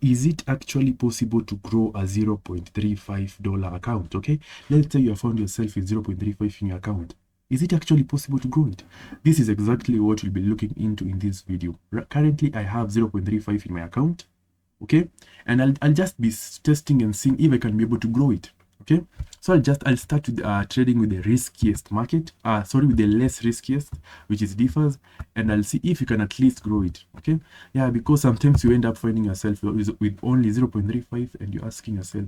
is it actually possible to grow a $0.35 account? Okay, let's say you have found yourself with 0.35 in your account. Is it actually possible to grow it? This is exactly what we'll be looking into in this video. Currently, I have 0.35 in my account, okay? And I'll just be testing and seeing if I can be able to grow it, okay? So I'll start with trading with the riskiest market, with the less riskiest, which is Differs, and I'll see if you can at least grow it, okay? Yeah, because sometimes you end up finding yourself with only 0.35 and you're asking yourself,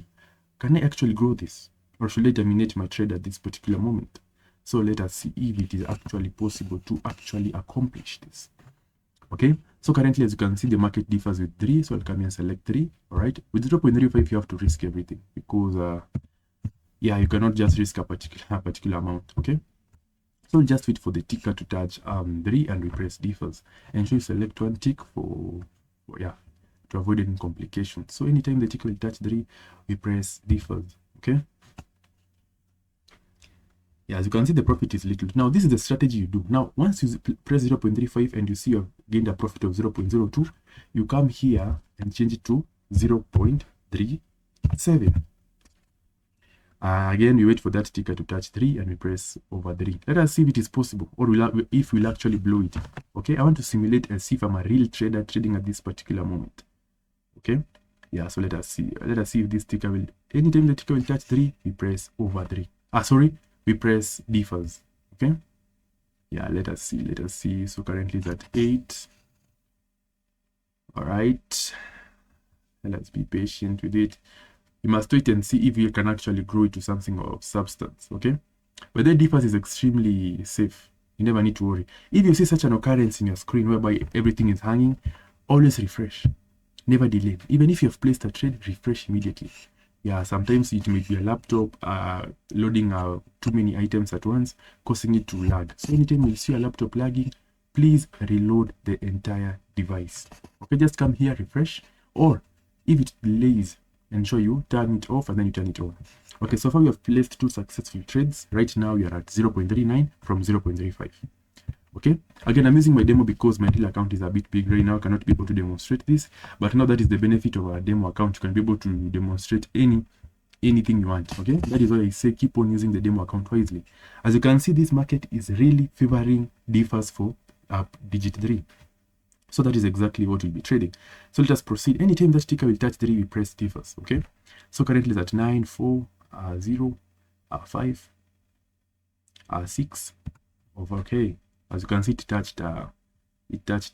can I actually grow this? Or should I terminate my trade at this particular moment? So let us see if it is actually possible to actually accomplish this. Okay, so currently, as you can see, the market differs with 3. So I'll come and select 3. All right, with 0.35, you have to risk everything because, yeah, you cannot just risk a particular amount. Okay, so just wait for the ticker to touch 3 and we press differs. And so you select one tick to avoid any complications. So anytime the ticker will touch 3, we press differs. Okay. Yeah, as you can see, the profit is little. Now, this is the strategy you do. Now, once you press 0.35 and you see you've gained a profit of 0.02, you come here and change it to 0.37. Again, we wait for that ticker to touch 3 and we press over 3. Let us see if it is possible or if we'll actually blow it. Okay, I want to simulate and see if I'm a real trader trading at this particular moment. Okay, yeah, so let us see. Let us see if this ticker will, anytime the ticker will touch 3, we press over 3. We press differs. Okay, yeah, let us see. So currently it's at 8. All right, let's be patient with it. You must wait and see if you can actually grow it to something of substance. Okay, but then differs is extremely safe. You never need to worry. If you see such an occurrence in your screen whereby everything is hanging, always refresh, never delay. Even if you have placed a trade, refresh immediately. Yeah, sometimes it may be a laptop loading too many items at once, causing it to lag. So anytime you see a laptop lagging, please reload the entire device. Okay, just come here, refresh, or if it delays, ensure you turn it off and then you turn it on. Okay, so far we have placed 2 successful trades. Right now we are at 0.39 from 0.35. Okay, again, I'm using my demo because my real account is a bit big right now. I cannot be able to demonstrate this, but now that is the benefit of a demo account. You can be able to demonstrate anything you want. Okay, that is why I say keep on using the demo account wisely. As you can see, this market is really favoring differs for digit 3. So that is exactly what we'll be trading. So let us proceed. Anytime that ticker will touch 3, we press differs. Okay, so currently it's at 9, 4, 0, 5, 6 over. Okay, as you can see, it touched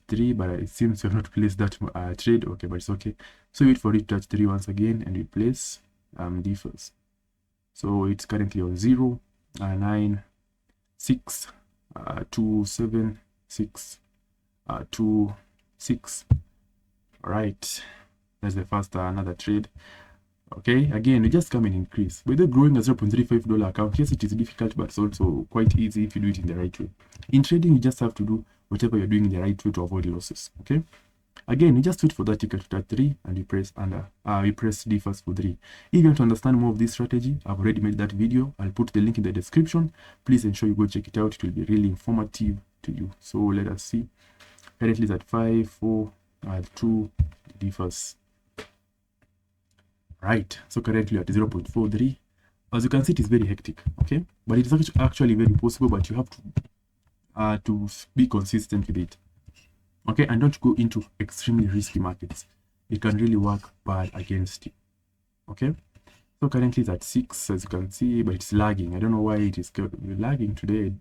3, but it seems you have not placed that trade. Okay, but it's okay. So wait for it to touch 3 once again and we place differs. So it's currently on 0, 9, 6, 2, 7, 6, 2, 6. All right, that's the first another trade. Okay, again, we just come and increase. Whether growing a $0.35 account, yes, it is difficult, but it's also quite easy if you do it in the right way. In trading, you just have to do whatever you're doing in the right way to avoid losses. Okay, again, we just wait for that ticker to touch 3 and we press we press differs for 3. If you want to understand more of this strategy, I've already made that video. I'll put the link in the description. Please ensure you go check it out. It will be really informative to you. So let us see. Currently it's at 5, 4, 2 differs. Right, so currently at 0.43. As you can see, it is very hectic. Okay, but it is actually very possible, but you have to be consistent with it. Okay, and don't go into extremely risky markets. It can really work bad against you. Okay, so currently it's at 6, as you can see, but it's lagging. I don't know why it is lagging today.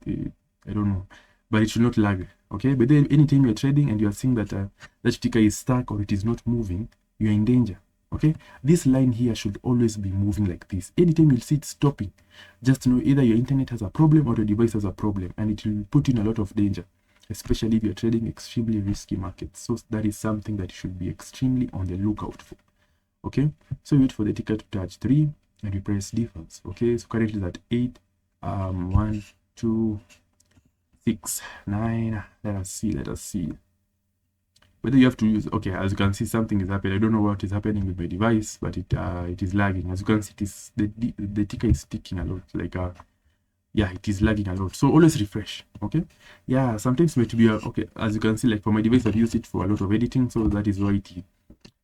I don't know, but it should not lag. Okay, but then anytime you're trading and you're seeing that that ticker is stuck or it is not moving, you're in danger. Okay, this line here should always be moving like this. Anytime you see it stopping, just know either your internet has a problem or your device has a problem, and it will put you in a lot of danger, especially if you're trading extremely risky markets. So that is something that you should be extremely on the lookout for. Okay, so you wait for the ticker to touch 3 and you press differs. Okay, so currently at 8, 1, 2, 6, 9. Let us see. Whether you have to use, okay, as you can see, something is happening. I don't know what is happening with my device, but it is lagging. As you can see, it is the ticker is sticking a lot. Like yeah, it is lagging a lot. So always refresh. Okay, yeah, sometimes it may be okay. As you can see, like for my device, I've used it for a lot of editing, so that is why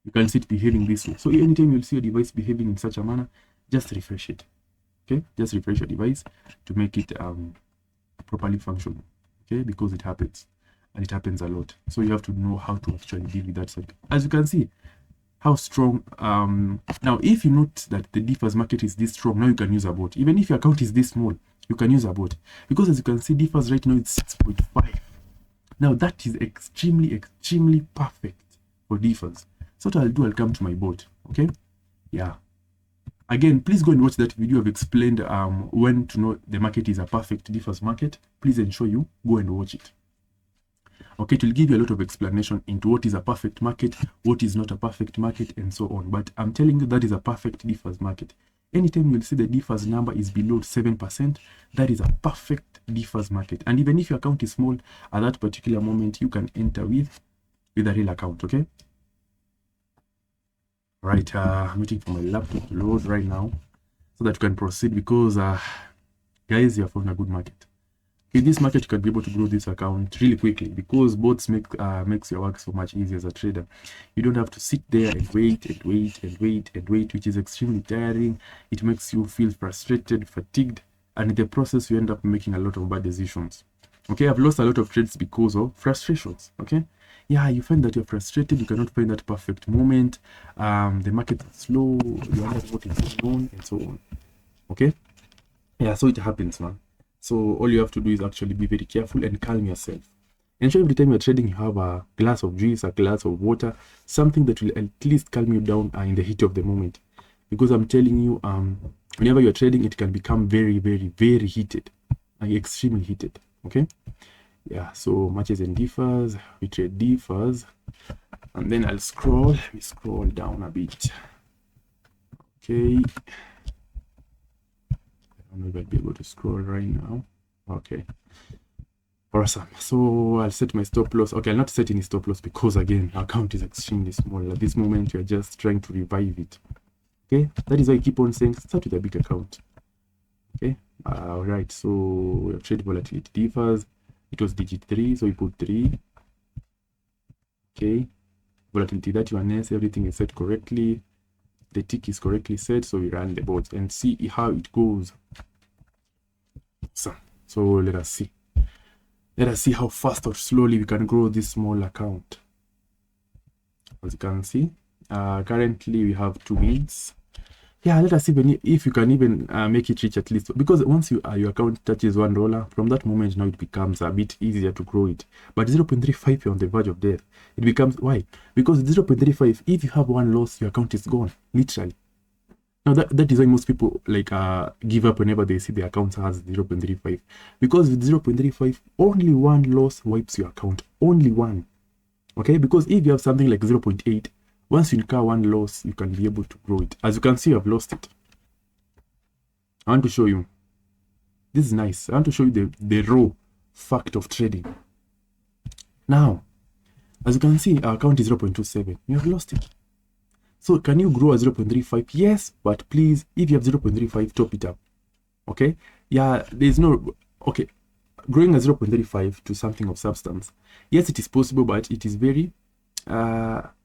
You can see it behaving this way. So anytime you'll see your device behaving in such a manner, just refresh it. Okay, just refresh your device to make it properly functional. Okay, because it happens, and it happens a lot. So you have to know how to actually deal with that cycle. As you can see, how strong. Now, if you note that the DeFi's market is this strong, now you can use a bot. Even if your account is this small, you can use a bot, because as you can see, DeFi's right now it's 6.5. Now that is extremely perfect for DeFi's. So what I'll do, I'll come to my bot. Okay, yeah. Again, please go and watch that video. I've explained when to know the market is a perfect DeFi's market. Please ensure you go and watch it. Okay, it will give you a lot of explanation into what is a perfect market, what is not a perfect market, and so on. But I'm telling you that is a perfect DeFi's market. Anytime you'll see the DeFi's number is below 7%, that is a perfect DeFi's market. And even if your account is small at that particular moment, you can enter with a real account. Okay. Right, I'm waiting for my laptop to load right now so that you can proceed, because guys, you have found a good market. In this market, you can be able to grow this account really quickly, because bots makes your work so much easier as a trader. You don't have to sit there and wait, which is extremely tiring. It makes you feel frustrated, fatigued, and in the process, you end up making a lot of bad decisions. Okay, I've lost a lot of trades because of frustrations. Okay, yeah, you find that you're frustrated, you cannot find that perfect moment, the market is slow, you are not what is going on, and so on. Okay, yeah, so it happens, man. So all you have to do is actually be very careful and calm yourself. Ensure every time you're trading, you have a glass of juice, a glass of water, something that will at least calm you down in the heat of the moment. Because I'm telling you, whenever you're trading, it can become very heated, extremely heated. Okay, yeah. So matches and DeFi's, we trade DeFi's, and then I'll scroll. Let me scroll down a bit. Okay. I don't know if I'll be able to scroll right now. Okay. Awesome. So I'll set my stop loss. Okay, I'll not set any stop loss because again, our account is extremely small. At this moment, you're just trying to revive it. Okay, that is why I keep on saying start with a big account. Okay. All right. So we have trade volatility DeFi's. It was digit 3, so we put 3. Okay. Volatility 31s, everything is set correctly. The tick is correctly set, so we run the bots and see how it goes. So let us see. Let us see how fast or slowly we can grow this small account. As you can see, currently we have 2 wins. Yeah, let us see if you can even make it reach at least, because once your account touches $1, from that moment now it becomes a bit easier to grow it. But 0.35, you're on the verge of death. It becomes, why? Because 0.35, if you have one loss, your account is gone, literally. Now that is why most people like give up whenever they see the account has 0.35, because with 0.35, only one loss wipes your account, only one. Okay, because if you have something like 0.8, once you incur one loss, you can be able to grow it. As you can see, I've lost it. I want to show you. This is nice. I want to show you the raw fact of trading. Now, as you can see, our account is 0.27. You have lost it. So can you grow a 0.35? Yes, but please, if you have 0.35, top it up. Okay? Yeah, there's no... Okay, growing a 0.35 to something of substance. Yes, it is possible, but it is very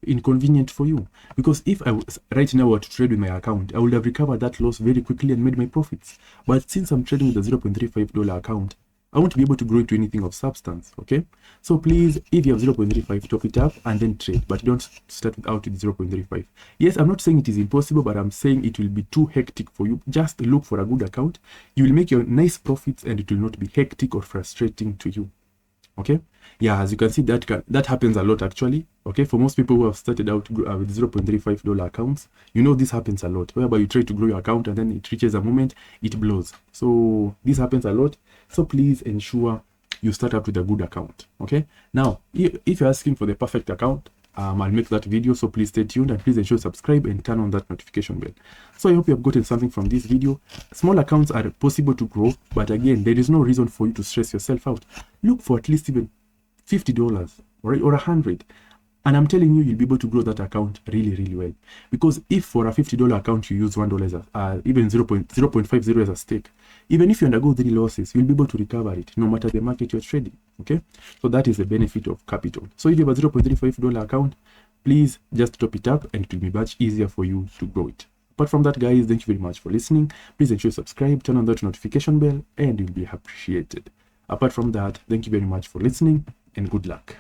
inconvenient for you, because if I was right now were to trade with my account, I would have recovered that loss very quickly and made my profits. But since I'm trading with a $0.35 account, I won't be able to grow it to anything of substance. Okay, so please, if you have 0.35, top it up and then trade, but don't start out with 0.35. Yes, I'm not saying it is impossible, but I'm saying it will be too hectic for you. Just look for a good account. You will make your nice profits and it will not be hectic or frustrating to you. Okay, yeah, as you can see, that happens a lot actually. Okay, for most people who have started out with $0.35 accounts, you know this happens a lot, whereby you try to grow your account and then it reaches a moment it blows. So this happens a lot. So please ensure you start up with a good account. Okay, now if you're asking for the perfect account, I'll make that video, so please stay tuned and please ensure you subscribe and turn on that notification bell. So I hope you have gotten something from this video. Small accounts are possible to grow, but again, there is no reason for you to stress yourself out. Look for at least even $50 or 100, and I'm telling you, you'll be able to grow that account really well. Because if for a $50 account you use $1 as even 0.50 as a stake, even if you undergo 3 losses, you'll be able to recover it no matter the market you're trading. Okay, so that is the benefit of capital. So if you have a $0.35 account, please just top it up and it will be much easier for you to grow it. Apart from that, guys, thank you very much for listening. Please ensure you subscribe, turn on that notification bell, and you'll be appreciated. Apart from that, thank you very much for listening and good luck.